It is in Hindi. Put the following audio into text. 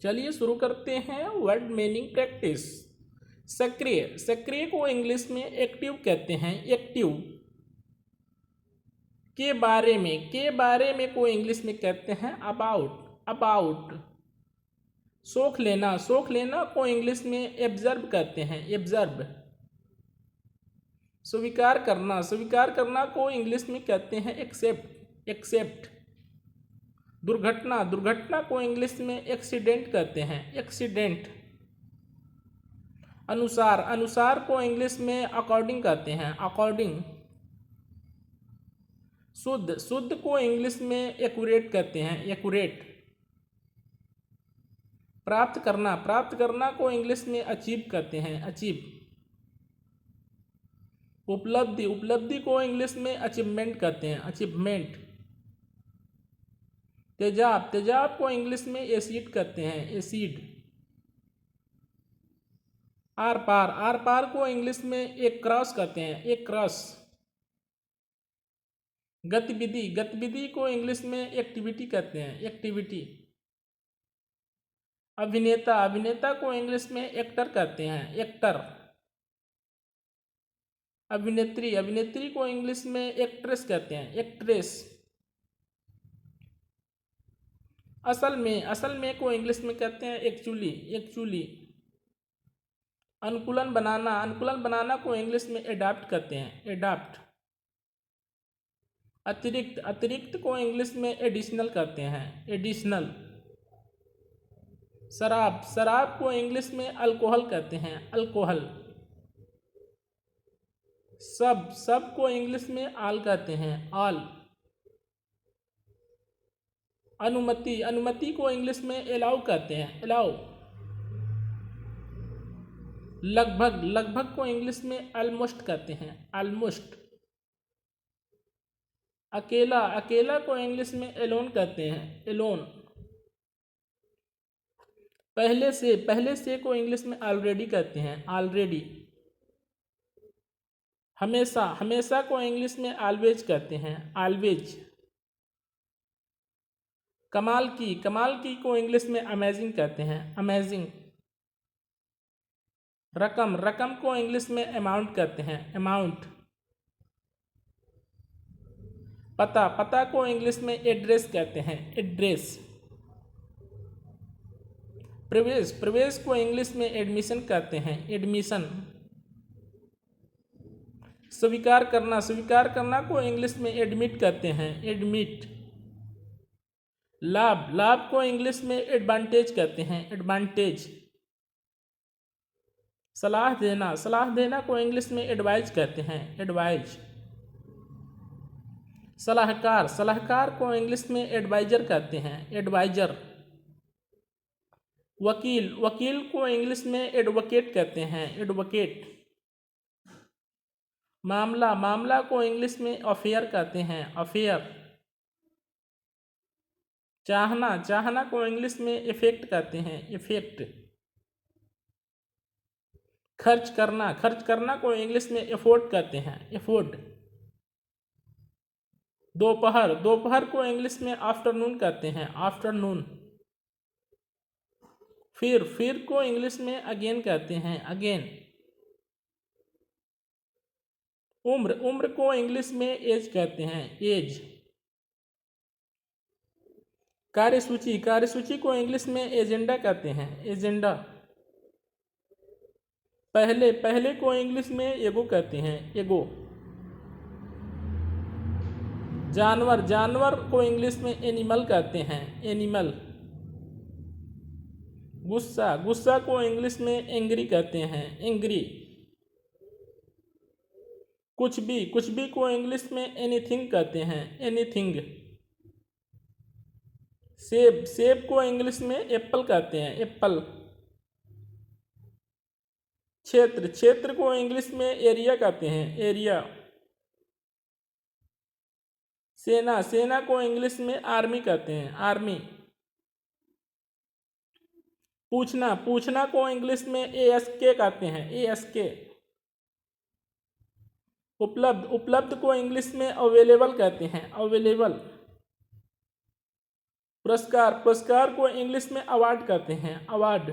चलिए शुरू करते हैं वर्ड मीनिंग प्रैक्टिस। सक्रिय, सक्रिय को इंग्लिश में एक्टिव कहते हैं, एक्टिव। के बारे में को इंग्लिश में कहते हैं अबाउट, अबाउट। सोख लेना, सोख लेना को इंग्लिश में एब्जर्व कहते हैं, एब्जर्व। स्वीकार करना, स्वीकार करना को इंग्लिश में कहते हैं एक्सेप्ट, एक्सेप्ट। दुर्घटना, दुर्घटना को इंग्लिश में एक्सीडेंट कहते हैं, एक्सीडेंट। अनुसार, अनुसार को इंग्लिश में अकॉर्डिंग कहते हैं, अकॉर्डिंग। शुद्ध, शुद्ध को इंग्लिश में एक्यूरेट कहते हैं, एक्यूरेट। प्राप्त करना, प्राप्त करना को इंग्लिश में अचीव कहते हैं, अचीव। उपलब्धि, उपलब्धि को इंग्लिश में अचीवमेंट कहते हैं, अचीवमेंट। तेजाब, तेजाब को इंग्लिश में एसिड कहते हैं, एसिड। आर पार, आर पार को इंग्लिश में एक क्रॉस कहते हैं, एक क्रॉस। गतिविधि, गतिविधि को इंग्लिश में एक्टिविटी कहते हैं, एक्टिविटी। अभिनेता, अभिनेता को इंग्लिश में एक्टर कहते हैं, एक्टर। अभिनेत्री, अभिनेत्री को इंग्लिश में एक्ट्रेस कहते हैं, एक्ट्रेस। असल में को इंग्लिश में कहते हैं एक्चुअली, एक्चुअली। अनुकूलन बनाना, अनुकूलन बनाना को इंग्लिश में एडाप्ट कहते हैं, एडाप्ट। अतिरिक्त, अतिरिक्त को इंग्लिश में एडिशनल कहते हैं, एडिशनल। शराब, शराब को इंग्लिश में अल्कोहल कहते हैं, अल्कोहल। सब, सब को इंग्लिश में ऑल कहते हैं, ऑल। अनुमति, अनुमति को इंग्लिश में अलाउ कहते हैं, अलाउ। लगभग, लगभग को इंग्लिश में ऑलमोस्ट कहते हैं, ऑलमोस्ट। अकेला, अकेला को इंग्लिश में एलोन कहते हैं, एलोन। पहले से को इंग्लिश में ऑलरेडी कहते हैं, ऑलरेडी। हमेशा, हमेशा को इंग्लिश में ऑलवेज कहते हैं, ऑलवेज। कमाल की, कमाल की को इंग्लिश में अमेजिंग कहते हैं, अमेजिंग। रकम, रकम को इंग्लिश में अमाउंट कहते हैं, अमाउंट। पता, पता को इंग्लिश में एड्रेस कहते हैं, एड्रेस। प्रवेश, प्रवेश को इंग्लिश में एडमिशन कहते हैं, एडमिशन। स्वीकार करना, स्वीकार करना को इंग्लिश में एडमिट कहते हैं, एडमिट। लाभ, लाभ को इंग्लिश में एडवांटेज कहते हैं, एडवांटेज। सलाह देना, सलाह देना को इंग्लिश में एडवाइज कहते हैं, एडवाइज। सलाहकार, सलाहकार को इंग्लिश में एडवाइजर कहते हैं, एडवाइजर। वकील, वकील को इंग्लिश में एडवोकेट कहते हैं, एडवोकेट। मामला, मामला को इंग्लिश में अफेयर कहते हैं, अफेयर। चाहना, चाहना को इंग्लिश में इफेक्ट कहते हैं, इफेक्ट। खर्च करना, खर्च करना को इंग्लिश में एफोर्ड कहते हैं, एफोर्ड। दोपहर, दोपहर को इंग्लिश में आफ्टरनून कहते हैं, आफ्टरनून। फिर को इंग्लिश में अगेन कहते हैं, अगेन। उम्र, उम्र को इंग्लिश में एज कहते हैं, एज। कार्यसूची, कार्यसूची को इंग्लिश में एजेंडा कहते हैं, एजेंडा। पहले, पहले को इंग्लिश में एगो कहते हैं, एगो। जानवर, जानवर को इंग्लिश में एनिमल कहते हैं, एनिमल। गुस्सा, गुस्सा को इंग्लिश में एंग्री कहते हैं, एंग्री। कुछ भी को इंग्लिश में एनीथिंग कहते हैं, एनीथिंग। सेब, सेब को इंग्लिश में एप्पल कहते हैं, एप्पल। क्षेत्र, क्षेत्र को इंग्लिश में एरिया कहते हैं, एरिया। सेना, सेना को इंग्लिश में आर्मी कहते हैं, आर्मी। पूछना, पूछना को इंग्लिश में ASK कहते हैं, ASK। उपलब्ध, उपलब्ध को इंग्लिश में अवेलेबल कहते हैं, अवेलेबल। पुरस्कार, पुरस्कार को इंग्लिश में अवार्ड कहते हैं, अवार्ड।